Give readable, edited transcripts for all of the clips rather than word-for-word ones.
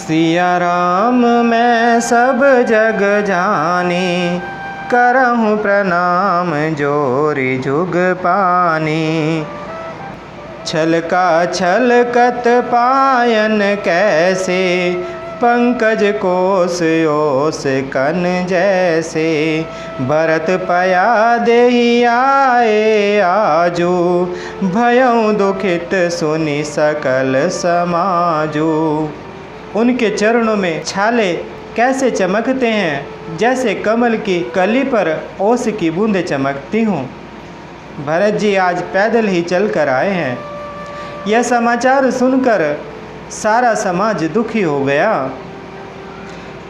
सिया राम मैं सब जग जानी, करहूँ प्रणाम जोरी जुग पानी। छलका छलकत पायन कैसे, पंकज कोस ओस कन जैसे। भरत पया देहि आए आजू, भयउ दुखित सुनि सकल समाजू। उनके चरणों में छाले कैसे चमकते हैं, जैसे कमल की कली पर ओस की बूंदें चमकती हूँ। भरत जी आज पैदल ही चल कर आए हैं। यह समाचार सुनकर सारा समाज दुखी हो गया।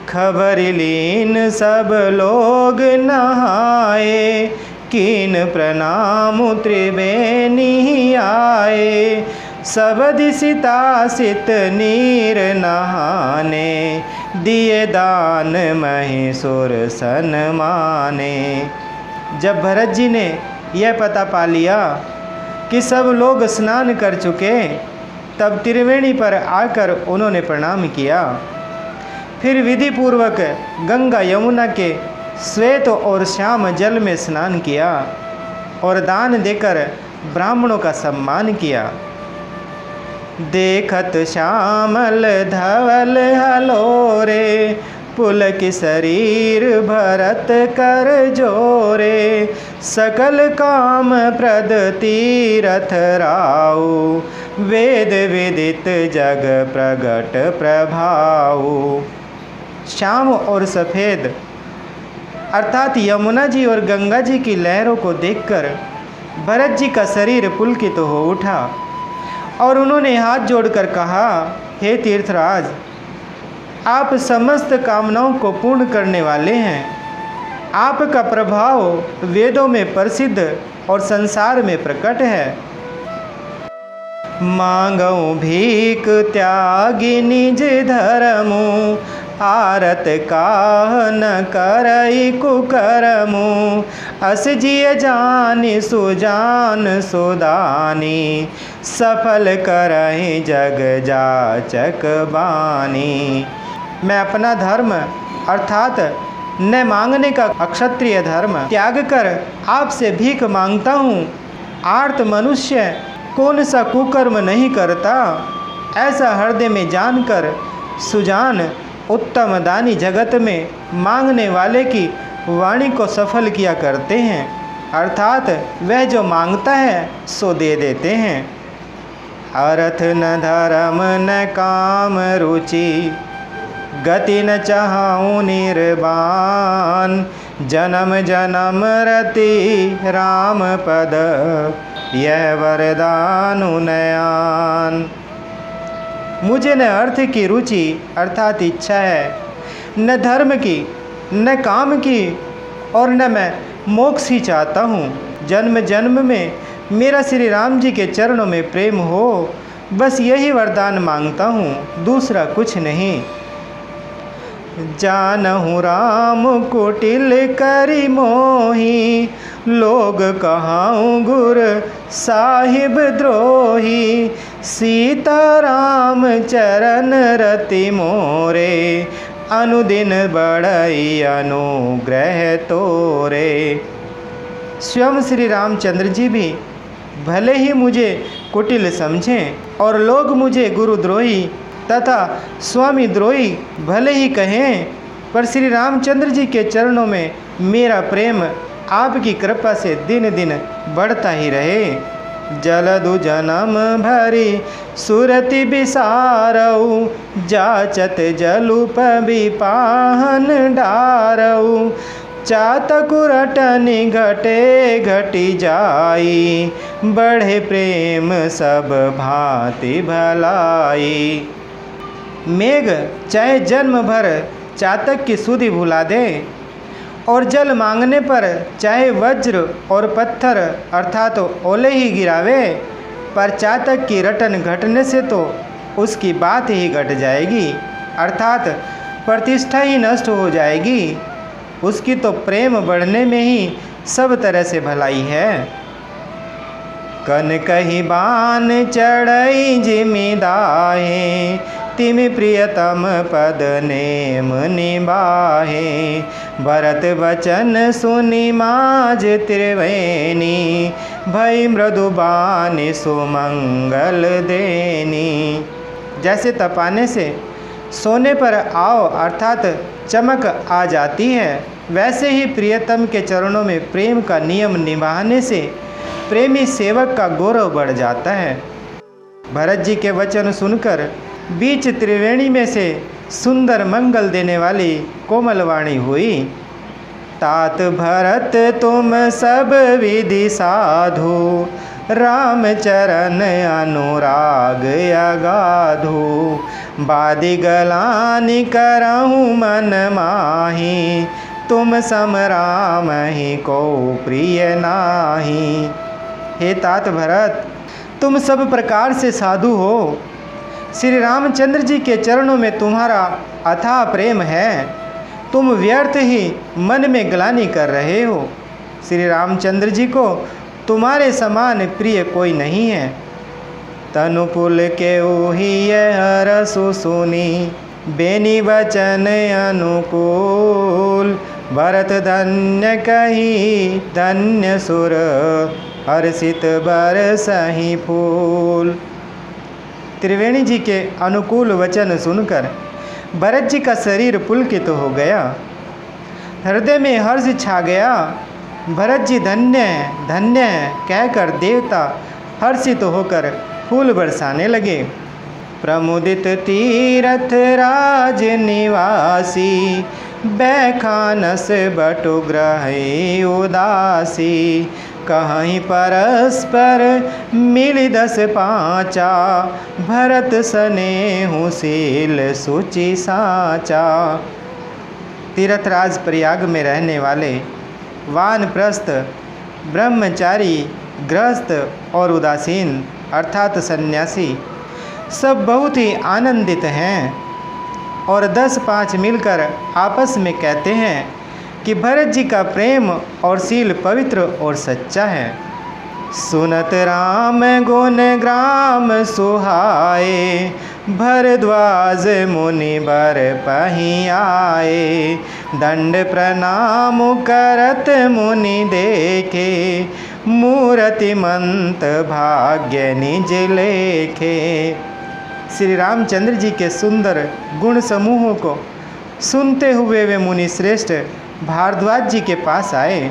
खबर लीन सब लोग नहाए, कीन प्रणाम त्रिवेणी आए। सब दिसिता सित नीर नहाने, दिए दान महिषुर सन माने। जब भरत जी ने यह पता पा लिया कि सब लोग स्नान कर चुके, तब त्रिवेणी पर आकर उन्होंने प्रणाम किया। फिर विधि पूर्वक गंगा यमुना के श्वेत और श्याम जल में स्नान किया और दान देकर ब्राह्मणों का सम्मान किया। देखत श्यामल धवल हलोरे, पुलक शरीर भरत कर जोरे। सकल काम प्रद तीरथ राउ, वेद विदित जग प्रगट प्रभाऊ। श्याम और सफ़ेद अर्थात यमुना जी और गंगा जी की लहरों को देखकर भरत जी का शरीर पुलकित हो उठा और उन्होंने हाथ जोड़कर कहा, हे तीर्थराज, आप समस्त कामनाओं को पूर्ण करने वाले हैं। आपका प्रभाव वेदों में प्रसिद्ध और संसार में प्रकट है। मांगऊ भीख त्यागी निज धर्मु, आरत काह न करई कुकर्मु। अस जिय जानि सुजान सुदानी, सफल करहि जग जाचक बानी। मैं अपना धर्म अर्थात न मांगने का अक्षत्रिय धर्म त्याग कर आपसे भीख मांगता हूँ। आर्त मनुष्य कौन सा कुकर्म नहीं करता, ऐसा हृदय में जानकर सुजान उत्तम दानी जगत में मांगने वाले की वाणी को सफल किया करते हैं, अर्थात वह जो मांगता है सो दे देते हैं। अर्थ न धर्म न काम रुचि, गति न चाहूँ निर्वाण। जन्म जन्म रति राम पद, यह वरदान नयान। मुझे न अर्थ की रुचि अर्थात इच्छा है, न धर्म की, न काम की, और न मैं मोक्ष ही चाहता हूँ। जन्म जन्म में मेरा श्री राम जी के चरणों में प्रेम हो, बस यही वरदान मांगता हूँ, दूसरा कुछ नहीं। जानहु राम कुटिल करि मोही, लोग कहाऊँ गुर साहिब द्रोही। सीता राम चरण रति मोरे, अनुदिन बढ़ई अनुग्रह तोरे। स्वयं श्री रामचंद्र जी भी भले ही मुझे कुटिल समझें और लोग मुझे गुरुद्रोही तथा स्वामी द्रोही भले ही कहें, पर श्री रामचंद्र जी के चरणों में मेरा प्रेम आपकी कृपा से दिन दिन बढ़ता ही रहे। जलदु जन्म भरी सुरति बिसारऊ, जाचत जलुप बिपाहन डारऊ। चातकु रटनि घटे घटी जाई, बढ़े प्रेम सब भांति भलाई। मेघ चाहे जन्म भर चातक की सुधि भुला दे, और जल मांगने पर चाहे वज्र और पत्थर अर्थात ओले ही गिरावे, पर चातक की रटन घटने से तो उसकी बात ही घट जाएगी, अर्थात प्रतिष्ठा ही नष्ट हो जाएगी। उसकी तो प्रेम बढ़ने में ही सब तरह से भलाई है। कन कही बान चढ़ई जिमिदाहे, तिमि प्रियतम पद नेम निबाहे। भरत वचन सुनि माज त्रिवेणी, भई मृदुबानि सुमंगल देनी। जैसे तपाने से सोने पर आओ अर्थात चमक आ जाती है, वैसे ही प्रियतम के चरणों में प्रेम का नियम निभाने से प्रेमी सेवक का गौरव बढ़ जाता है। भरत जी के वचन सुनकर बीच त्रिवेणी में से सुंदर मंगल देने वाली कोमल वाणी हुई। तात भरत तुम सब विधि साधु, राम चरण अनुराग अगाधु। बादि गलानि करहूँ मन माही, तुम सम राम ही को प्रिय नाही। हे तात भरत, तुम सब प्रकार से साधु हो, श्री रामचंद्र जी के चरणों में तुम्हारा अथाह प्रेम है, तुम व्यर्थ ही मन में ग्लानि कर रहे हो। श्री रामचंद्र जी को तुम्हारे समान प्रिय कोई नहीं है। तनुपुल के ओहिय हरसु सुनी, बेनी वचन अनुकूल। भरत धन्य कही धन्य सुर, हर्षित बरसहि फूल। त्रिवेणी जी के अनुकूल वचन सुनकर भरत जी का शरीर पुलकित हो गया, हृदय में हर्ष छा गया। भरत जी धन्य है धन्य है कहकर देवता हर्षित होकर फूल बरसाने लगे। प्रमुदित तीरथ राज निवासी, बैखानस बटु ग्रह उदासी। कहीं परस्पर मिल दस पाँचा, भरत स्नेहु शील सुचि साचा। तीर्थराज प्रयाग में रहने वाले वानप्रस्थ, ब्रह्मचारी, गृहस्थ और उदासीन अर्थात सन्यासी सब बहुत ही आनंदित हैं और 10-5 मिलकर आपस में कहते हैं कि भरत जी का प्रेम और शील पवित्र और सच्चा है। सुनत राम गुण ग्राम सुहाए, भरद्वाज मुनि बर पही आए। दंड प्रणाम करत मुनि देखे, मूर्तिमंत भाग्य निज लेखे। श्री रामचंद्र जी के सुंदर गुण समूहों को सुनते हुए वे मुनि श्रेष्ठ भारद्वाज जी के पास आए।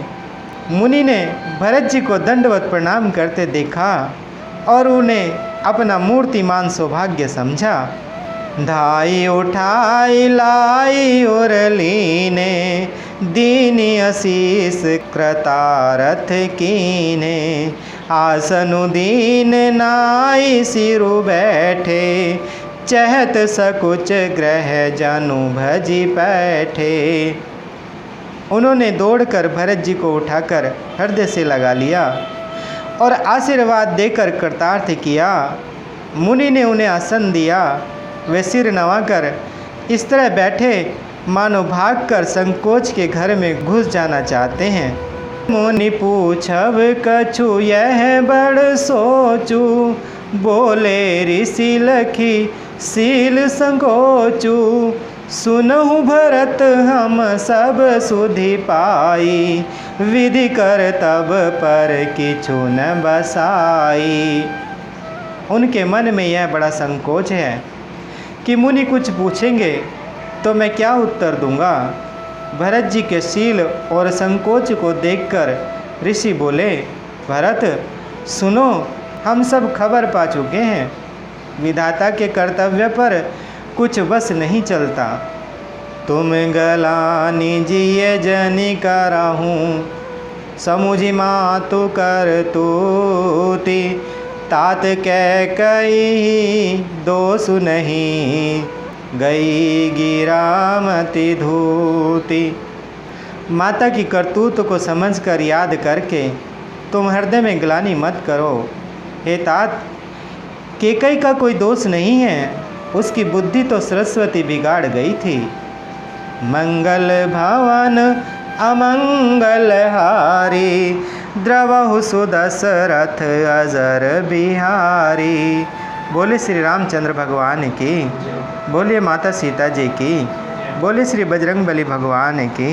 मुनि ने भरत जी को दंडवत प्रणाम करते देखा और उन्हें अपना मूर्तिमान सौभाग्य समझा। धाई उठाई लाई और लीने, दीनी आशीष कृतारथ कीने। आसनु दीन नाई सिरु बैठे, चहत सकुच ग्रह जनु भजी बैठे। उन्होंने दौड़कर भरत जी को उठाकर हृदय से लगा लिया और आशीर्वाद देकर कृतार्थ किया। मुनि ने उन्हें आसन दिया, वे सिर नवाकर इस तरह बैठे मानो भागकर संकोच के घर में घुस जाना चाहते हैं। मुनि पूछब कछु यह बड़ सोचू, बोले ऋषि लखी शील संकोचू। सुनहु भरत हम सब सुधि पाई, विधि कर तब पर किछु न बसाई। उनके मन में यह बड़ा संकोच है कि मुनि कुछ पूछेंगे तो मैं क्या उत्तर दूंगा। भरत जी के शील और संकोच को देखकर ऋषि बोले, भरत सुनो, हम सब खबर पा चुके हैं, विधाता के कर्तव्य पर कुछ बस नहीं चलता। तुम गलानि जिय जनि करहूँ, समुझि मातु कर तूति। तात कह कही दोषु नहीं, गई गिरामति धूति। माता की करतूत को समझकर याद करके तुम हृदय में ग्लानि मत करो। हे तात, केकई का कोई दोष नहीं है, उसकी बुद्धि तो सरस्वती बिगाड़ गई थी। मंगल भवन अमंगल हारी, द्रवहु सुदशरथ अजर बिहारी। बोले श्री रामचंद्र भगवान की, बोलिए माता सीता जी की, बोले श्री बजरंग बली भगवान की।